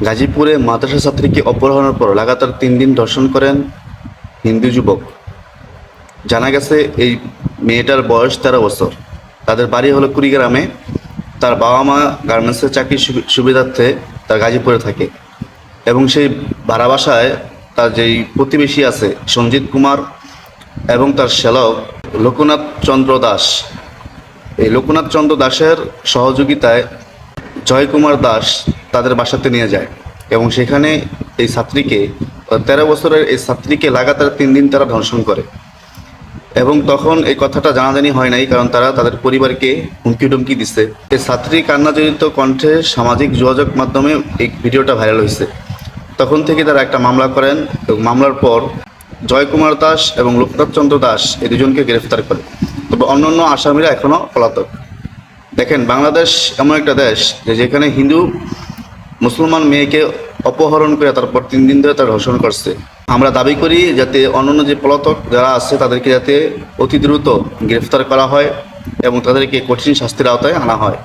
গাজীপুরে মাদ্রাসা ছাত্রীকে অপহরণের পর লাগাতার 3 দিন ধর্ষণ করেন হিন্দু যুবক। জানা গেছে এই মেয়েটার বয়স 13 বছর। তাদের বাড়ি হলো কুড়িগ্রামে। তার বাবা মা গার্মেন্টসের চাকরির সুবিধার্থে তার গাজীপুরে থাকে এবং সেই ভাড়া বাসায় তার যেই প্রতিবেশী আছে সঞ্জিত কুমার এবং তার শ্যালক লোকনাথ চন্দ্র দাস। এই লোকনাথ চন্দ্র দাসের সহযোগিতায় জয়কুমার দাস তাদের বাসাতে নিয়ে যায় এবং সেখানে এই ছাত্রীকে 13 বছরের এই ছাত্রীকে লাগাতার 3 দিন তারা ধর্ষণ করে এবং তখন এই কথাটা জানাজানি হয় নাই, কারণ তারা তাদের পরিবারকে হুমকি টুমকি দিচ্ছে। এই ছাত্রী কান্নাজড়িত কণ্ঠে সামাজিক যোগাযোগ মাধ্যমে এই ভিডিওটা ভাইরাল হয়েছে। তখন থেকে তারা একটা মামলা করেন এবং মামলার পর জয়কুমার দাস এবং লোকনাথ চন্দ্র দাস এই দুজনকে গ্রেফতার করে। তবে অন্যান্য আসামিরা এখনও পলাতক। দেখেন, বাংলাদেশ এমন একটা দেশ যেখানে হিন্দু মুসলমান মেয়েকে অপহরণ করে তারপর 3 দিন ধরে তার ধর্ষণ করছে। আমরা দাবি করি যাতে অন্যান্য যে পলাতক যারা আছে তাদেরকে যাতে অতি দ্রুত গ্রেফতার করা হয় এবং তাদেরকে কঠিন শাস্তির আওতায় আনা হয়।